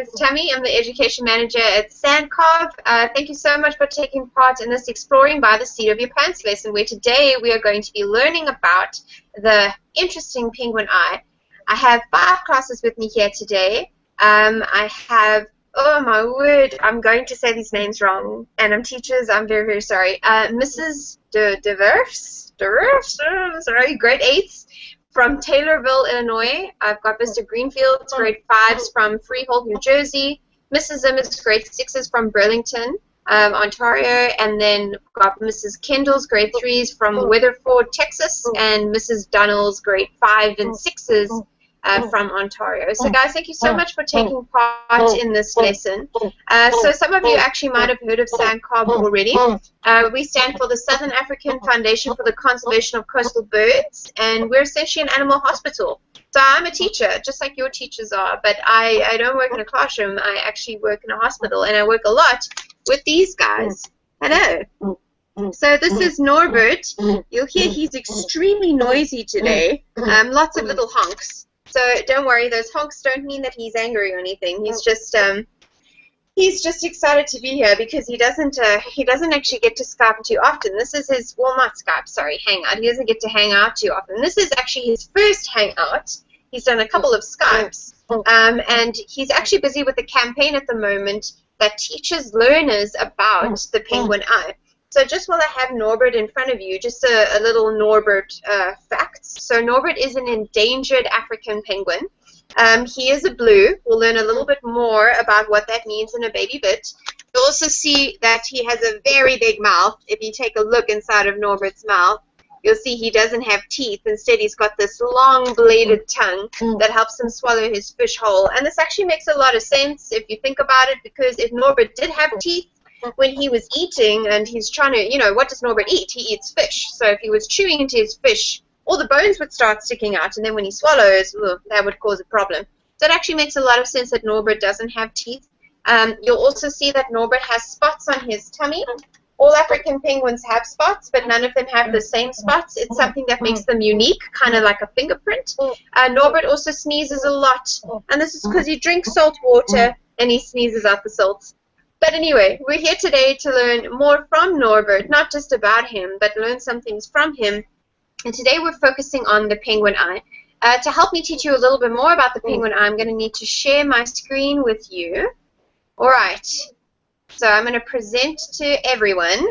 It's Tammy. I'm the Education Manager at SANCCOB. Thank you so much for taking part in this Exploring by the Seat of Your Pants lesson, where today we are going to be learning about the interesting penguin eye. I have 5 classes with me here today. I have, oh my word, I'm going to say these names wrong, and I'm teachers, I'm very, very sorry. Mrs. DeVers, sorry, grade 8s. From Taylorville, Illinois. I've got Mr. Greenfield's grade 5s from Freehold, New Jersey. Mrs. Zimmer's grade 6s from Burlington, Ontario. And then got Mrs. Kendall's grade 3s from Weatherford, Texas. And Mrs. Dunnell's grade 5 and 6s from Ontario. So guys, thank you so much for taking part in this lesson. So some of you actually might have heard of SANCCOB already. We stand for the Southern African Foundation for the Conservation of Coastal Birds, and we're essentially an animal hospital. So I'm a teacher, just like your teachers are, but I don't work in a classroom. I actually work in a hospital, and I work a lot with these guys. Hello. So this is Norbert. You'll hear he's extremely noisy today. Lots of little honks. So don't worry, those honks don't mean that he's angry or anything. He's just excited to be here because he doesn't actually get to Skype too often. This is his, well, not Skype, sorry, Hangout. He doesn't get to hang out too often. This is actually his first Hangout. He's done a couple of Skypes, and he's actually busy with a campaign at the moment that teaches learners about the penguin eye. So just while I have Norbert in front of you, just a little Norbert facts. So Norbert is an endangered African penguin. He is a blue. We'll learn a little bit more about what that means in a baby bit. You'll also see that he has a very big mouth. If you take a look inside of Norbert's mouth, you'll see he doesn't have teeth. Instead, he's got this long bladed tongue that helps him swallow his fish whole. And this actually makes a lot of sense if you think about it, because if Norbert did have teeth, when he was eating and he's trying to, you know, what does Norbert eat? He eats fish. So if he was chewing into his fish, all the bones would start sticking out, and then when he swallows, that would cause a problem. So it actually makes a lot of sense that Norbert doesn't have teeth. You'll also see that Norbert has spots on his tummy. All African penguins have spots, but none of them have the same spots. It's something that makes them unique, kind of like a fingerprint. Norbert also sneezes a lot, and this is because he drinks salt water and he sneezes out the salts. But anyway, we're here today to learn more from Norbert, not just about him, but learn some things from him. And today we're focusing on the penguin eye. To help me teach you a little bit more about the penguin eye, I'm going to need to share my screen with you. All right. So I'm going to present to everyone.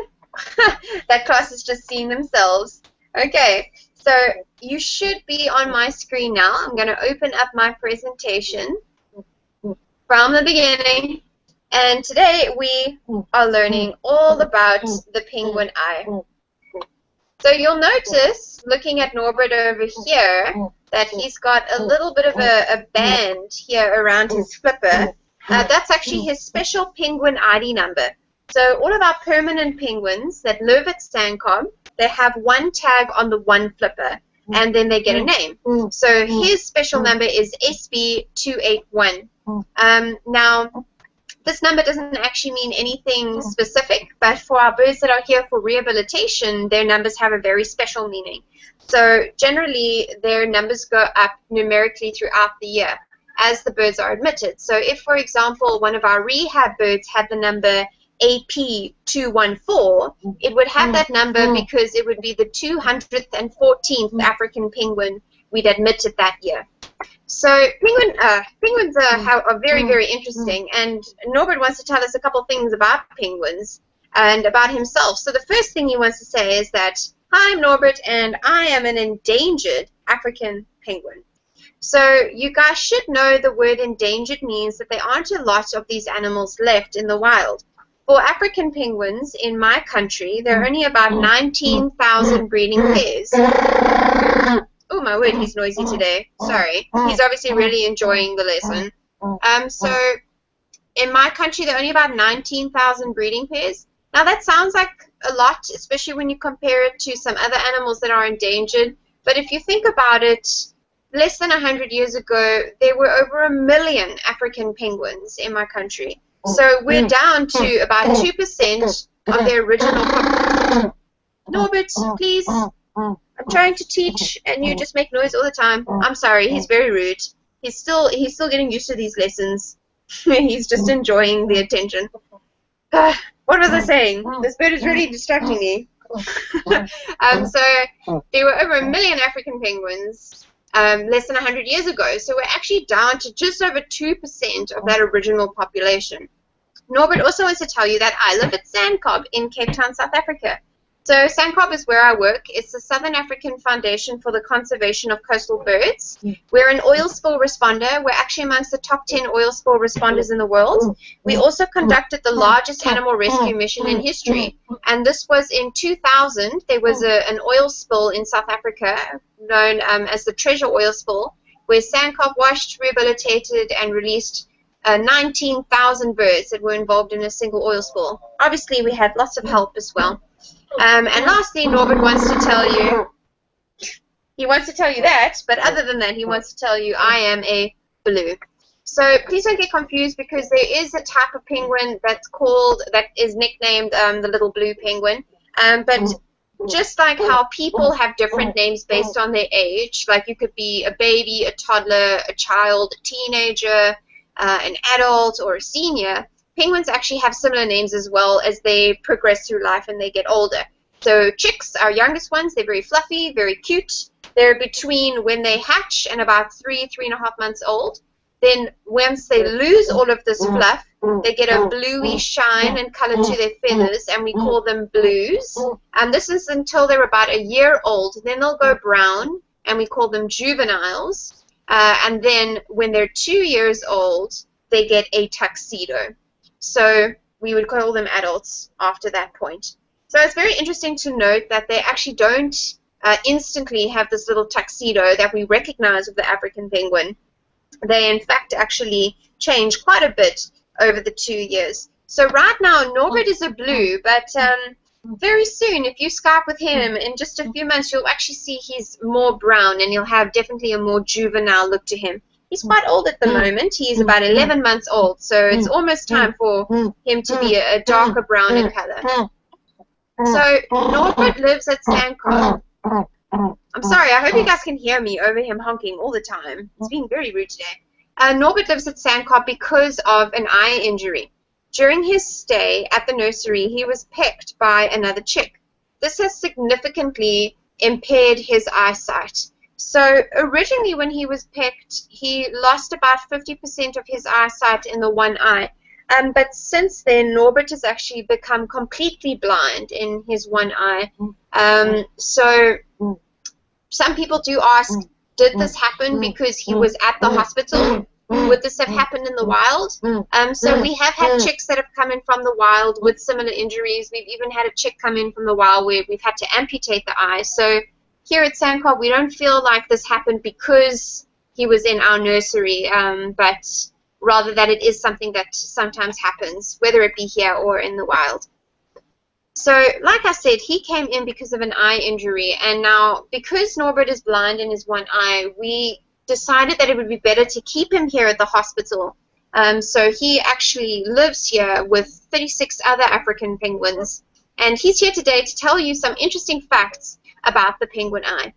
That class is just seeing themselves. Okay. So you should be on my screen now. I'm going to open up my presentation from the beginning. And today we are learning all about the penguin eye. So you'll notice, looking at Norbert over here, that he's got a little bit of a band here around his flipper. That's actually his special penguin ID number. So all of our permanent penguins that live at SANCCOB, they have one tag on the one flipper, and then they get a name. So his special number is SB281. Now, this number doesn't actually mean anything specific, but for our birds that are here for rehabilitation, their numbers have a very special meaning. So generally, their numbers go up numerically throughout the year as the birds are admitted. So if, for example, one of our rehab birds had the number AP214, it would have that number because it would be the 214th African penguin we'd admitted that year. So penguins are very, very interesting, and Norbert wants to tell us a couple things about penguins and about himself. So the first thing he wants to say is that, hi, I'm Norbert, and I am an endangered African penguin. So you guys should know the word endangered means that there aren't a lot of these animals left in the wild. For African penguins in my country, there are only about 19,000 breeding pairs. Oh my word, he's noisy today. Sorry. He's obviously really enjoying the lesson. So in my country, there are only about 19,000 breeding pairs. Now that sounds like a lot, especially when you compare it to some other animals that are endangered. But if you think about it, less than 100 years ago, there were over 1 million African penguins in my country. So we're down to about 2% of their original population. Norbert, please. I'm trying to teach, and you just make noise all the time. I'm sorry, he's very rude. He's still getting used to these lessons. He's just enjoying the attention. What was I saying? This bird is really distracting me. So there were over 1 million African penguins less than 100 years ago. So we're actually down to just over 2% of that original population. Norbert also wants to tell you that I live at SANCCOB in Cape Town, South Africa. So SANCCOB is where I work. It's the Southern African Foundation for the Conservation of Coastal Birds. We're an oil spill responder. We're actually amongst the top 10 oil spill responders in the world. We also conducted the largest animal rescue mission in history. And this was in 2000. There was an oil spill in South Africa known as the Treasure Oil Spill, where SANCCOB washed, rehabilitated, and released 19,000 birds that were involved in a single oil spill. Obviously, we had lots of help as well. And lastly, Norbert wants to tell you, that, but other than that, he wants to tell you I am a blue. So please don't get confused, because there is a type of penguin that is nicknamed the little blue penguin. But just like how people have different names based on their age, like you could be a baby, a toddler, a child, a teenager, an adult, or a senior, penguins actually have similar names as well as they progress through life and they get older. So chicks, our youngest ones, they're very fluffy, very cute. They're between when they hatch and about 3.5 months old. Then once they lose all of this fluff, they get a bluey shine and color to their feathers, and we call them blues. And this is until they're about a year old. Then they'll go brown, and we call them juveniles. And then when they're 2 years old, they get a tuxedo. So we would call them adults after that point. So it's very interesting to note that they actually don't instantly have this little tuxedo that we recognize with the African penguin. They, in fact, actually change quite a bit over the 2 years. So right now, Norbert is a blue, but very soon, if you Skype with him, in just a few months, you'll actually see he's more brown, and he'll have definitely a more juvenile look to him. He's quite old at the moment. He's about 11 months old, so it's almost time for him to be a darker brown in color. So Norbert lives at SANCCOB. I'm sorry, I hope you guys can hear me over him honking all the time. He's being very rude today. Norbert lives at SANCCOB because of an eye injury. During his stay at the nursery, he was pecked by another chick. This has significantly impaired his eyesight. So originally when he was pecked, he lost about 50% of his eyesight in the one eye. But since then, Norbert has actually become completely blind in his one eye. So some people do ask, did this happen because he was at the hospital? Would this have happened in the wild? So we have had chicks that have come in from the wild with similar injuries. We've even had a chick come in from the wild where we've had to amputate the eye. So here at SANCCOB, we don't feel like this happened because he was in our nursery, but rather that it is something that sometimes happens, whether it be here or in the wild. So, like I said, he came in because of an eye injury, and now, because Norbert is blind in his one eye, we decided that it would be better to keep him here at the hospital. So he actually lives here with 36 other African penguins, and he's here today to tell you some interesting facts about the penguin eye.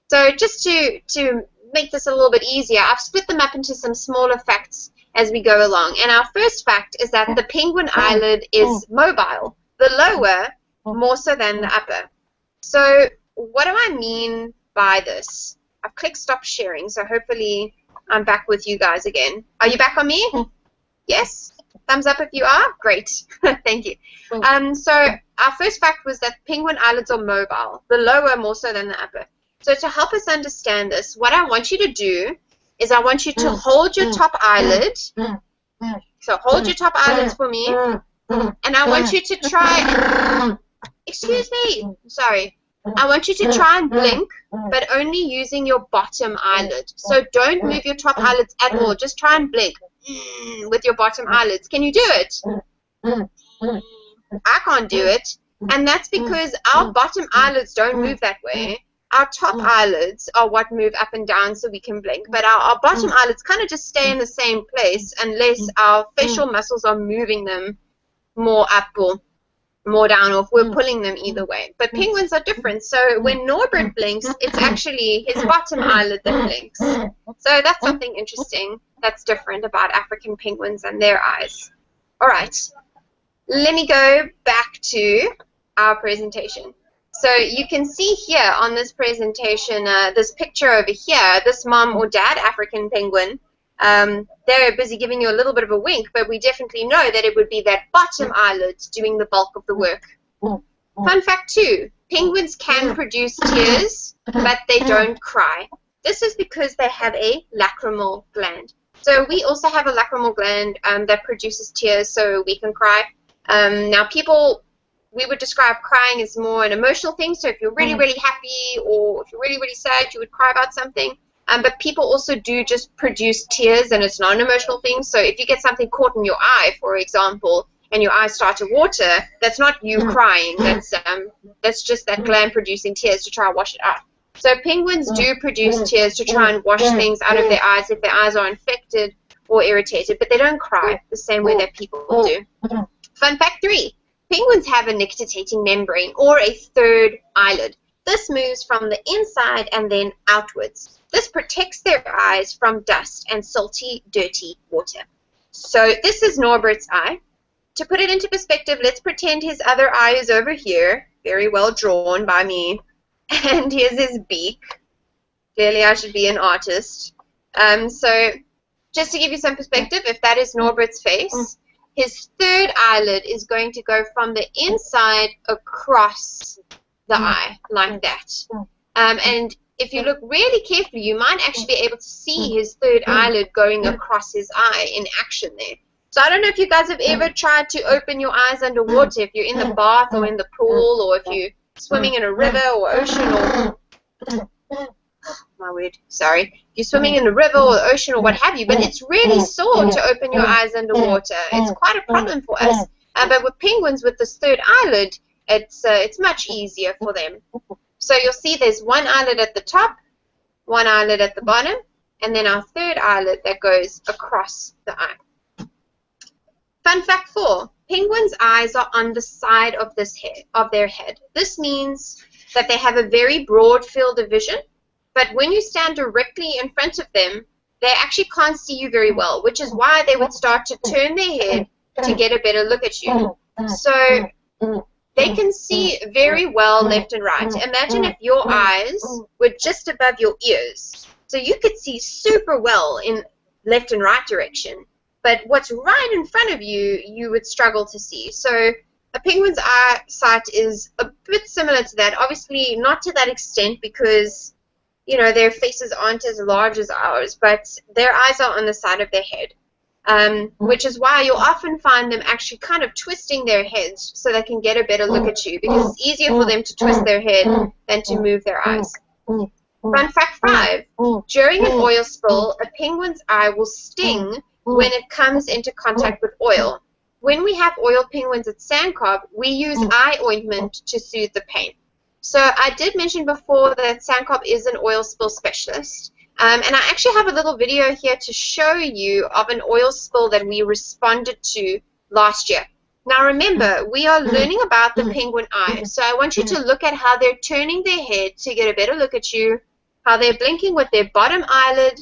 So just to make this a little bit easier, I've split them up into some smaller facts as we go along. And our first fact is that the penguin eyelid is mobile, the lower more so than the upper. So what do I mean by this? I've clicked stop sharing, so hopefully I'm back with you guys again. Are you back on me? Yes? Thumbs up if you are? Great. Thank you. So our first fact was that penguin eyelids are mobile, the lower more so than the upper. So to help us understand this, what I want you to do is I want you to hold your top eyelid. So hold your top eyelids for me. And I want you to try, excuse me, sorry. I want you to try and blink, but only using your bottom eyelid. So don't move your top eyelids at all. Just try and blink with your bottom eyelids. Can you do it? I can't do it. And that's because our bottom eyelids don't move that way. Our top eyelids are what move up and down so we can blink. But our bottom eyelids kind of just stay in the same place unless our facial muscles are moving them more up or more down, or if we're pulling them either way. But penguins are different. So when Norbert blinks, it's actually his bottom eyelid that blinks. So that's something interesting that's different about African penguins and their eyes. All right, let me go back to our presentation. So you can see here on this presentation, this picture over here, this mom or dad African penguin, they're busy giving you a little bit of a wink, but we definitely know that it would be that bottom eyelid doing the bulk of the work. Fun fact 2, penguins can produce tears, but they don't cry. This is because they have a lacrimal gland. So we also have a lacrimal gland that produces tears so we can cry. Now we would describe crying as more an emotional thing, so if you're really, really happy or if you're really, really sad, you would cry about something. But people also do just produce tears, and it's not an emotional thing. So if you get something caught in your eye, for example, and your eyes start to water, that's not you crying. That's just that gland producing tears to try and wash it out. So penguins do produce tears to try and wash things out of their eyes if their eyes are infected or irritated, but they don't cry the same way that people do. Fun fact 3, penguins have a nictitating membrane, or a third eyelid. This moves from the inside and then outwards. This protects their eyes from dust and salty, dirty water. So this is Norbert's eye. To put it into perspective, let's pretend his other eye is over here, very well drawn by me, and here's his beak. Clearly I should be an artist. So just to give you some perspective, if that is Norbert's face, his third eyelid is going to go from the inside across the eye, like that. And if you look really carefully, you might actually be able to see his third eyelid going across his eye in action there. So I don't know if you guys have ever tried to open your eyes underwater, if you're in the bath or in the pool, or if you're swimming in a river or ocean, or my word, sorry, if you're swimming in a river or ocean or what have you, but it's really sore to open your eyes underwater. It's quite a problem for us. But with penguins, with this third eyelid, it's much easier for them. So you'll see there's one eyelid at the top, one eyelid at the bottom, and then our third eyelid that goes across the eye. Fun fact 4, penguins' eyes are on the side of their head. This means that they have a very broad field of vision, but when you stand directly in front of them, they actually can't see you very well, which is why they would start to turn their head to get a better look at you. So they can see very well left and right. Imagine if your eyes were just above your ears. So you could see super well in left and right direction. But what's right in front of you, you would struggle to see. So a penguin's eyesight is a bit similar to that. Obviously, not to that extent because, you know, their faces aren't as large as ours, but their eyes are on the side of their head, which is why you'll often find them actually kind of twisting their heads so they can get a better look at you, because it's easier for them to twist their head than to move their eyes. Fun fact 5, during an oil spill, a penguin's eye will sting when it comes into contact with oil. When we have oil penguins at SANCCOB, we use eye ointment to soothe the pain. So I did mention before that SANCCOB is an oil spill specialist. And I actually have a little video here to show you of an oil spill that we responded to last year. Now remember, we are learning about the penguin eye, so I want you to look at how they're turning their head to get a better look at you, how they're blinking with their bottom eyelid.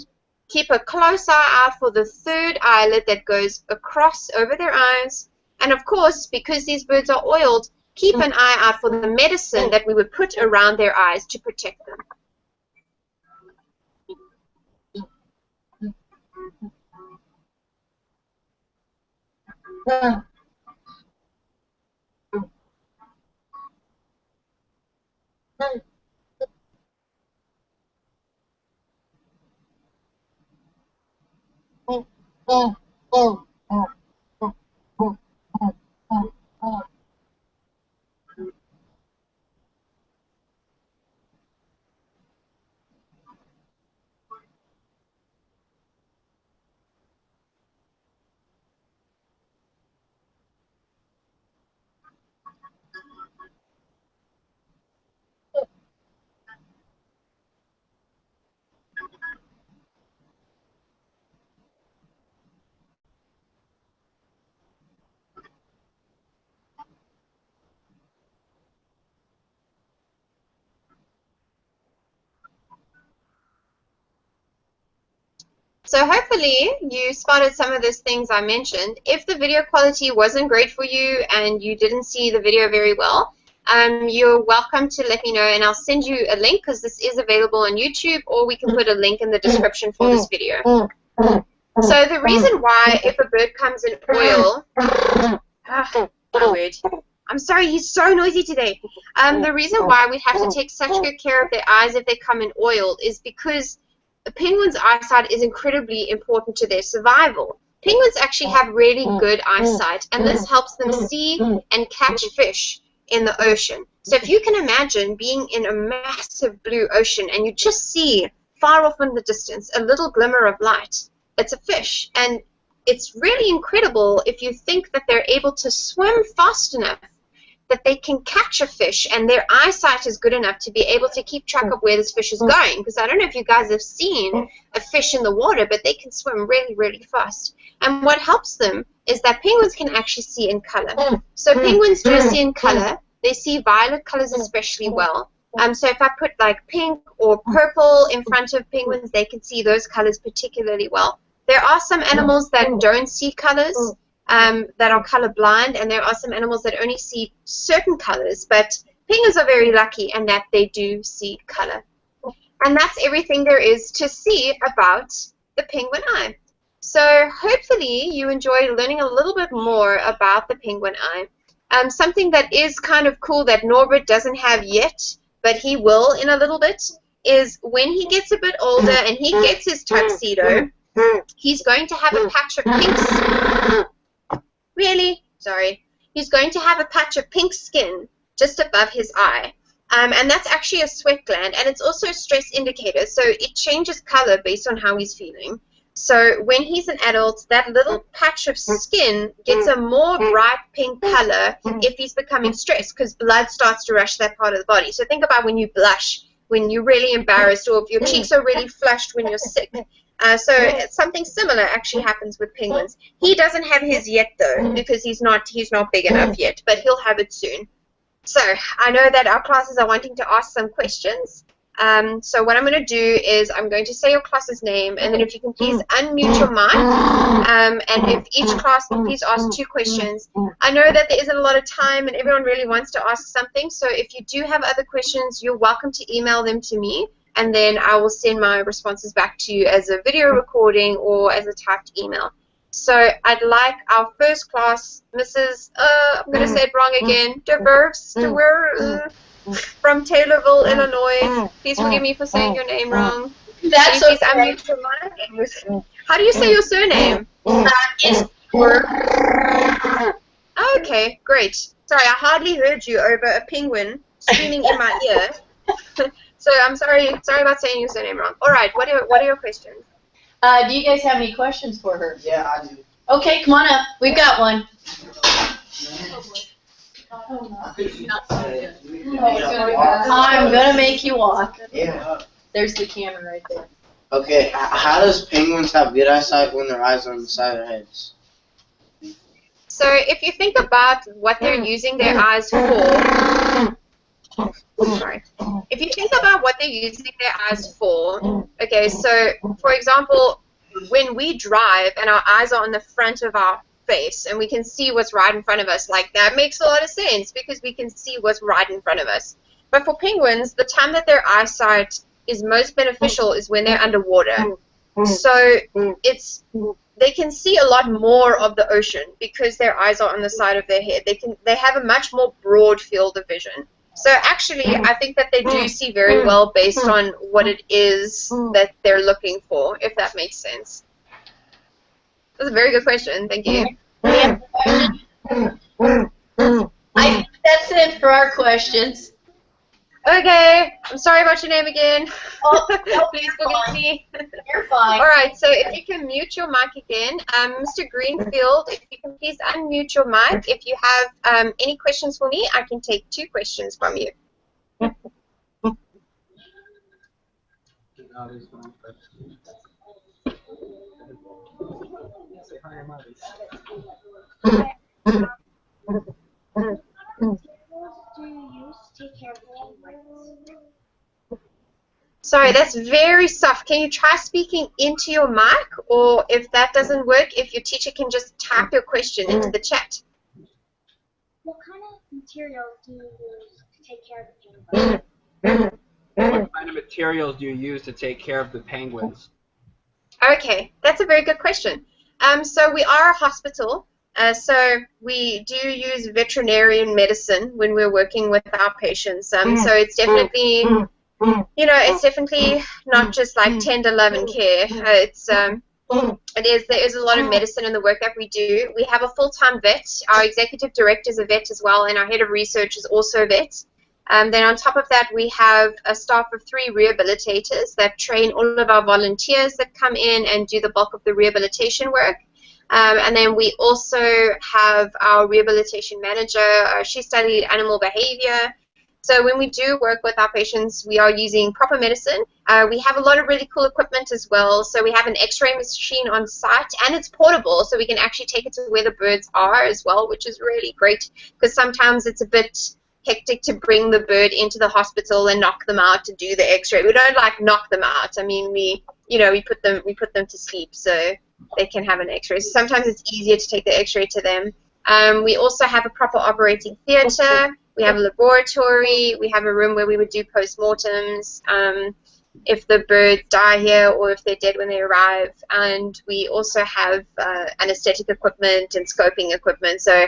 Keep a close eye out for the third eyelid that goes across over their eyes. And of course, because these birds are oiled, keep an eye out for the medicine that we would put around their eyes to protect them. So hopefully you spotted some of those things I mentioned. If the video quality wasn't great for you and you didn't see the video very well, you're welcome to let me know, and I'll send you a link because this is available on YouTube, or we can put a link in the description for this video. So the reason why if a bird comes in oil, my word. I'm sorry, he's so noisy today. The reason why we have to take such good care of their eyes if they come in oil is because a penguin's eyesight is incredibly important to their survival. Penguins actually have really good eyesight, and this helps them see and catch fish in the ocean. So if you can imagine being in a massive blue ocean and you just see far off in the distance a little glimmer of light, it's a fish. And it's really incredible if you think that they're able to swim fast enough that they can catch a fish, and their eyesight is good enough to be able to keep track of where this fish is going. Because I don't know if you guys have seen a fish in the water, but they can swim really, really fast. And what helps them is that penguins can actually see in color. So penguins do see in color. They see violet colors especially well. So if I put like pink or purple in front of penguins, they can see those colors particularly well. There are some animals that don't see colors, that are colorblind, and there are some animals that only see certain colors, but penguins are very lucky in that they do see color. And that's everything there is to see about the penguin eye. So hopefully you enjoyed learning a little bit more about the penguin eye. Something that is kind of cool that Norbert doesn't have yet, but he will in a little bit, is when he gets a bit older and he gets his tuxedo, he's going to have a patch of pink. Really? Sorry. He's going to have a patch of pink skin just above his eye. And that's actually a sweat gland, and it's also a stress indicator, so it changes color based on how he's feeling. So when he's an adult, that little patch of skin gets a more bright pink color if he's becoming stressed, because blood starts to rush that part of the body. So think about when you blush, when you're really embarrassed, or if your cheeks are really flushed when you're sick. So something similar actually happens with penguins. He doesn't have his yet though, because he's not big enough yet, but he'll have it soon. So I know that our classes are wanting to ask some questions. So what I'm going to do is I'm going to say your class's name, and then if you can please unmute your mic, and if each class can please ask 2 questions. I know that there isn't a lot of time and everyone really wants to ask something, so if you do have other questions, you're welcome to email them to me, and then I will send my responses back to you as a video recording or as a typed email. So I'd like our first class, Mrs. I'm going to say it wrong again, DeVerves, from Taylorville, Illinois. Please forgive me for saying your name wrong. That's please unmute your mic. How do you say your surname? It's Okay, great. Sorry, I hardly heard you over a penguin screaming in my ear. So I'm sorry about saying your surname wrong. All right, what are your questions? Do you guys have any questions for her? Yeah, I do. Okay, come on up. We've got one. I'm gonna make you walk. Yeah. There's the camera right there. Okay, how does penguins have good eyesight when their eyes are on the side of their heads? So if you think about what they're using their eyes for, sorry. If you think about what they're using their eyes for, okay, so for example, when we drive and our eyes are on the front of our face and we can see what's right in front of us, like that makes a lot of sense because we can see what's right in front of us. But for penguins, the time that their eyesight is most beneficial is when they're underwater. So they can see a lot more of the ocean because their eyes are on the side of their head. They have a much more broad field of vision. So actually, I think that they do see very well based on what it is that they're looking for, if that makes sense. That's a very good question. Thank you. I think that's it for our questions. Okay. I'm sorry about your name again. Oh, Please forgive me. You're fine. All right. So if you can mute your mic again, Mr. Greenfield, if you can please unmute your mic. If you have any questions for me, I can take 2 questions from you. Sorry, that's very soft. Can you try speaking into your mic Or if that doesn't work, if your teacher can just type your question into the chat. What kind of materials do you use to take care of the penguins? What kind of materials do you use to take care of the penguins? Okay, that's a very good question. So we are a hospital, so we do use veterinarian medicine when we're working with our patients. So it's definitely, you know, it's definitely not just like tender love and care. There is a lot of medicine in the work that we do. We have a full-time vet. Our executive director is a vet as well, and our head of research is also a vet. Then on top of that, we have a staff of 3 rehabilitators that train all of our volunteers that come in and do the bulk of the rehabilitation work. And then we also have our rehabilitation manager. She studied animal behavior. So when we do work with our patients, we are using proper medicine. We have a lot of really cool equipment as well. So we have an x-ray machine on site, and it's portable, so we can actually take it to where the birds are as well, which is really great, because sometimes it's a bit hectic to bring the bird into the hospital and knock them out to do the x-ray. We don't like knock them out. I mean, we put them to sleep so they can have an x-ray. So sometimes it's easier to take the x-ray to them. We also have a proper operating theater. We have a laboratory. We have a room where we would do post-mortems if the birds die here or if they're dead when they arrive. And we also have anesthetic equipment and scoping equipment. So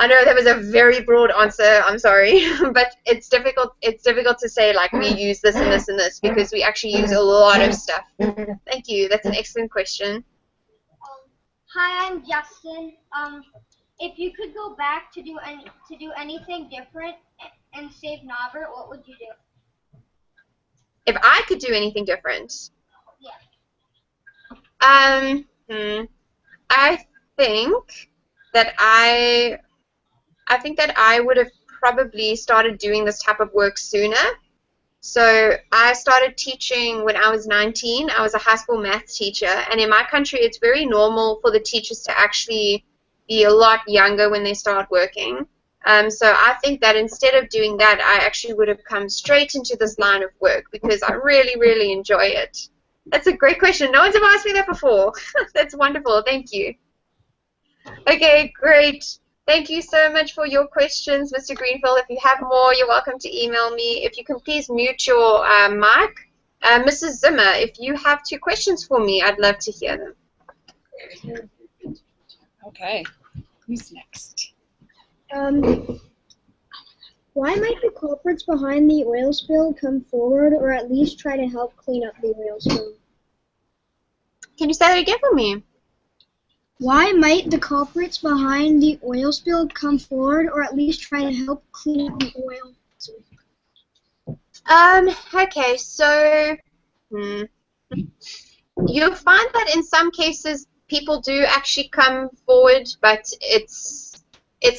I know that was a very broad answer. I'm sorry, but it's difficult. It's difficult to say like we use this and this and this, because we actually use a lot of stuff. Thank you. That's an excellent question. Hi, I'm Justin. If you could go back to do anything different and save Norbert, what would you do? If I could do anything different? Yeah. I think that I would have probably started doing this type of work sooner. So I started teaching when I was 19. I was a high school math teacher, and in my country it's very normal for the teachers to actually be a lot younger when they start working. So I think that instead of doing that, I actually would have come straight into this line of work because I really, really enjoy it. That's a great question. No one's ever asked me that before. That's wonderful. Thank you. Okay, great. Thank you so much for your questions, Mr. Greenfield. If you have more, you're welcome to email me. If you can please mute your mic. Mrs. Zimmer, if you have 2 questions for me, I'd love to hear them. Okay. Who's next? Why might the culprits behind the oil spill come forward or at least try to help clean up the oil spill? Can you say that again for me? Why might the culprits behind the oil spill come forward or at least try to help clean up the oil? Okay, so you'll find that in some cases people do actually come forward, but it's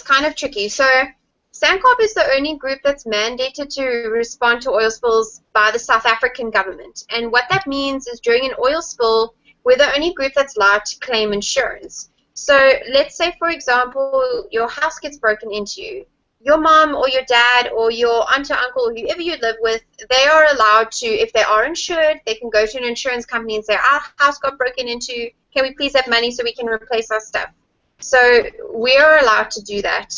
kind of tricky. So SANCCOB is the only group that's mandated to respond to oil spills by the South African government. And what that means is during an oil spill, we're the only group that's allowed to claim insurance. So let's say, for example, your house gets broken into. Your mom or your dad or your aunt or uncle or whoever you live with, they are allowed to, if they are insured, they can go to an insurance company and say, our house got broken into, can we please have money so we can replace our stuff? So we are allowed to do that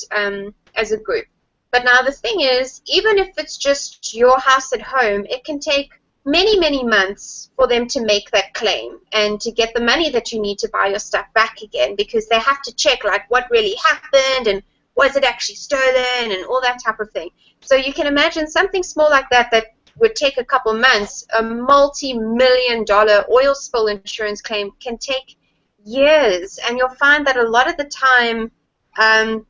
as a group. But now the thing is, even if it's just your house at home, it can take many, many months for them to make that claim and to get the money that you need to buy your stuff back again, because they have to check like what really happened and was it actually stolen and all that type of thing. So you can imagine something small like that would take a couple months. A multi-million-dollar oil spill insurance claim can take years, and you'll find that a lot of the time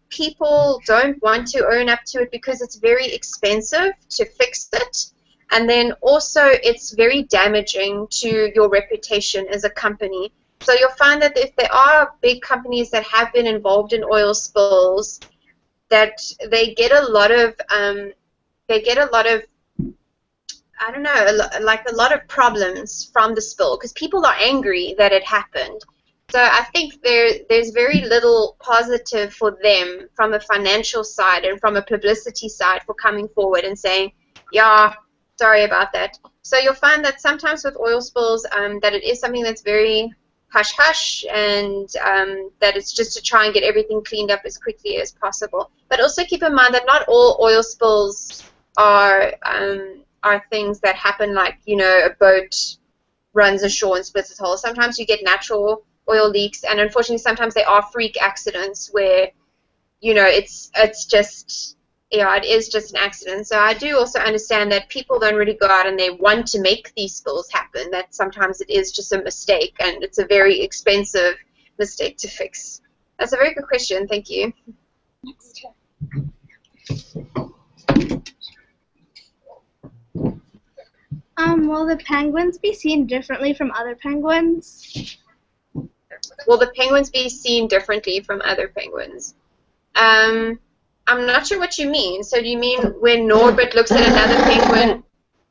people don't want to own up to it because it's very expensive to fix it. And then also it's very damaging to your reputation as a company. So you'll find that if there are big companies that have been involved in oil spills, that they get a lot of, I don't know, like a lot of problems from the spill because people are angry that it happened. So I think there's very little positive for them from a financial side and from a publicity side for coming forward and saying, yeah, sorry about that. So you'll find that sometimes with oil spills that it is something that's very hush-hush, and that it's just to try and get everything cleaned up as quickly as possible. But also keep in mind that not all oil spills are things that happen like, you know, a boat runs ashore and splits its hull. Sometimes you get natural oil leaks, and unfortunately sometimes they are freak accidents where, you know, it's just, yeah, it is just an accident. So I do also understand that people don't really go out and they want to make these spills happen, that sometimes it is just a mistake, and it's a very expensive mistake to fix. That's a very good question. Thank you. Next. Will the penguins be seen differently from other penguins? Will the penguins be seen differently from other penguins? I'm not sure what you mean. So do you mean when Norbert looks at another penguin?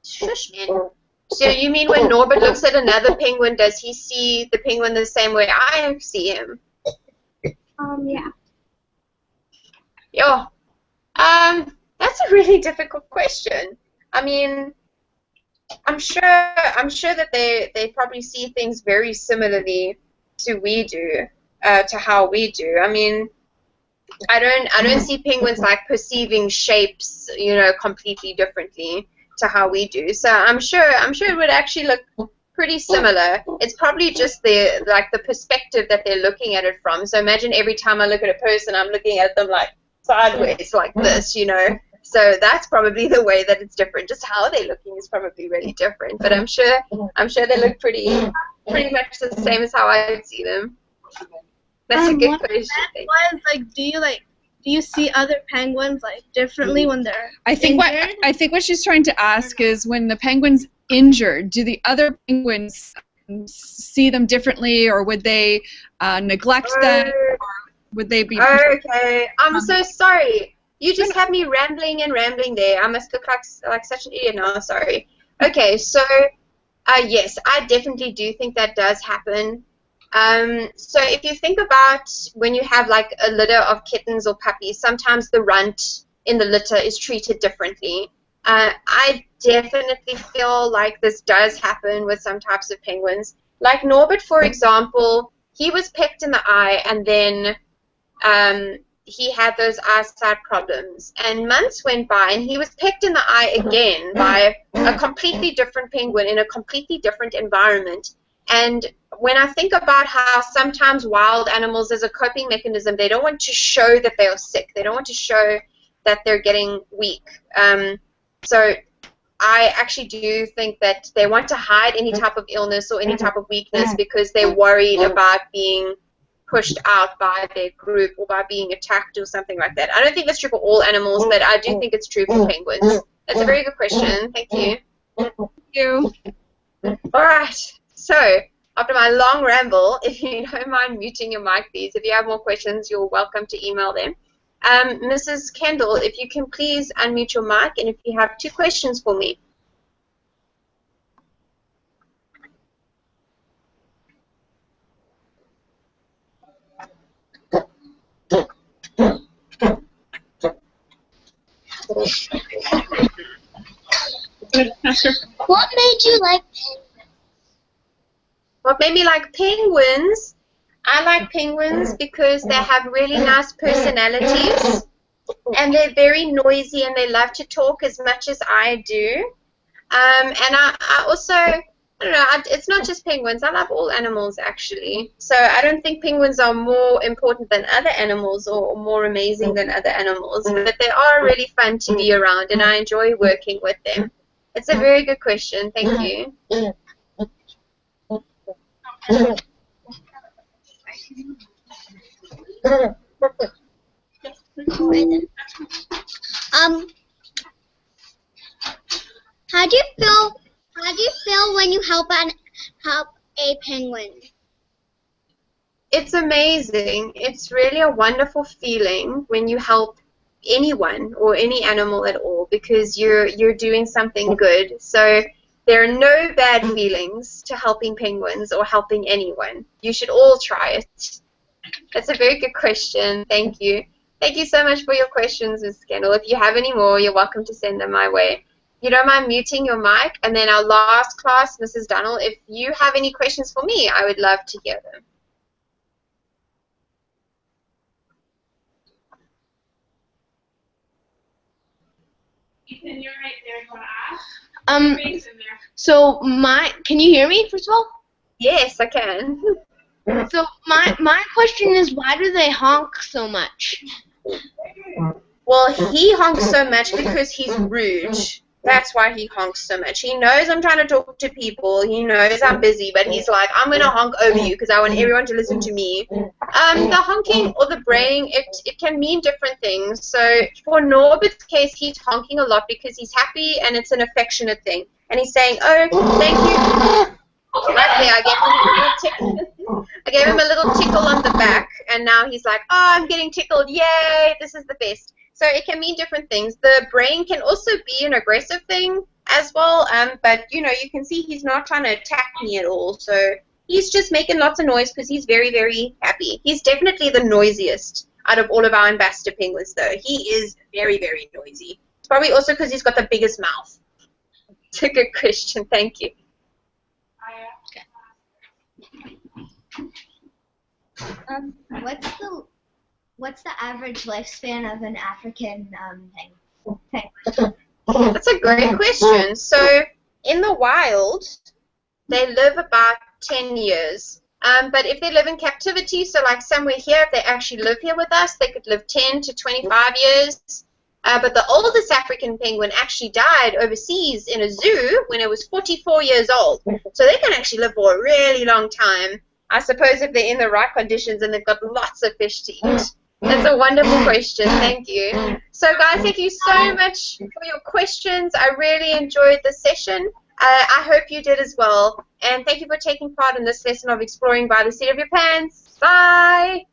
Shush, man. So you mean when Norbert looks at another penguin, does he see the penguin the same way I see him? Yeah. Yeah. That's a really difficult question. I mean, I'm sure that they probably see things very similarly to how we do. I mean, I don't see penguins like perceiving shapes, you know, completely differently to how we do. So I'm sure it would actually look pretty similar. It's probably just the perspective that they're looking at it from. So imagine every time I look at a person, I'm looking at them like sideways like this, you know. So that's probably the way that it's different. Just how they're looking is probably really different. But I'm sure they look pretty much the same as how I see them. That's a good question. Was like, do you see other penguins like differently when they're injured? I think what she's trying to ask is, when the penguin's injured, do the other penguins see them differently, or would they neglect them, or would they be? Okay, I'm so sorry. You just had me rambling and rambling there. I must look like such an idiot now. Sorry. Okay, so yes, I definitely do think that does happen. So if you think about when you have like a litter of kittens or puppies, sometimes the runt in the litter is treated differently. I definitely feel like this does happen with some types of penguins. Like Norbert, for example, he was pecked in the eye, and then he had those eyesight problems. And months went by, and he was pecked in the eye again by a completely different penguin in a completely different environment. And when I think about how sometimes wild animals, as a coping mechanism, they don't want to show that they are sick. They don't want to show that they're getting weak. So I actually do think that they want to hide any type of illness or any type of weakness because they're worried about being pushed out by their group or by being attacked or something like that. I don't think that's true for all animals, but I do think it's true for penguins. That's a very good question. Thank you. Thank you. All right. So after my long ramble, if you don't mind muting your mic, please. If you have more questions, you're welcome to email them. Mrs. Kendall, if you can please unmute your mic, and if you have 2 questions for me. What made you like penguins? What made me like penguins? I like penguins because they have really nice personalities, and they're very noisy, and they love to talk as much as I do. And I also, I don't know, it's not just penguins. I love all animals, actually. So I don't think penguins are more important than other animals or more amazing than other animals, but they are really fun to be around, and I enjoy working with them. It's a very good question. Thank you. How do you feel when you help a penguin? It's amazing. It's really a wonderful feeling when you help anyone or any animal at all, because you're doing something good. So there are no bad feelings to helping penguins or helping anyone. You should all try it. That's a very good question. Thank you. Thank you so much for your questions, Ms. Kendall. If you have any more, you're welcome to send them my way. you don't mind muting your mic. And then our last class, Mrs. Dunnell, if you have any questions for me, I would love to hear them. Ethan, you're right there. You want to ask? So can you hear me, first of all? Yes, I can. So my question is, why do they honk so much? Well, he honks so much because he's rude. That's why he honks so much. He knows I'm trying to talk to people. He knows I'm busy, but he's like, I'm going to honk over you because I want everyone to listen to me. The honking or the braying, it can mean different things. So for Norbert's case, he's honking a lot because he's happy and it's an affectionate thing. And he's saying, oh, thank you. Right there, I gave him a little tickle on the back, and now he's like, oh, I'm getting tickled. Yay, this is the best. So it can mean different things. The braying can also be an aggressive thing as well, but, you know, you can see he's not trying to attack me at all. So he's just making lots of noise because he's very, very happy. He's definitely the noisiest out of all of our ambassador penguins, though. He is very, very noisy. It's probably also because he's got the biggest mouth. It's a good question. Thank you. What's the average lifespan of an African penguin? That's a great question. So in the wild, they live about 10 years. But if they live in captivity, so like somewhere here, if they actually live here with us, they could live 10 to 25 years. But the oldest African penguin actually died overseas in a zoo when it was 44 years old. So they can actually live for a really long time. I suppose if they're in the right conditions and they've got lots of fish to eat. That's a wonderful question. Thank you. So, guys, thank you so much for your questions. I really enjoyed the session. I hope you did as well. And thank you for taking part in this lesson of exploring by the seat of your pants. Bye.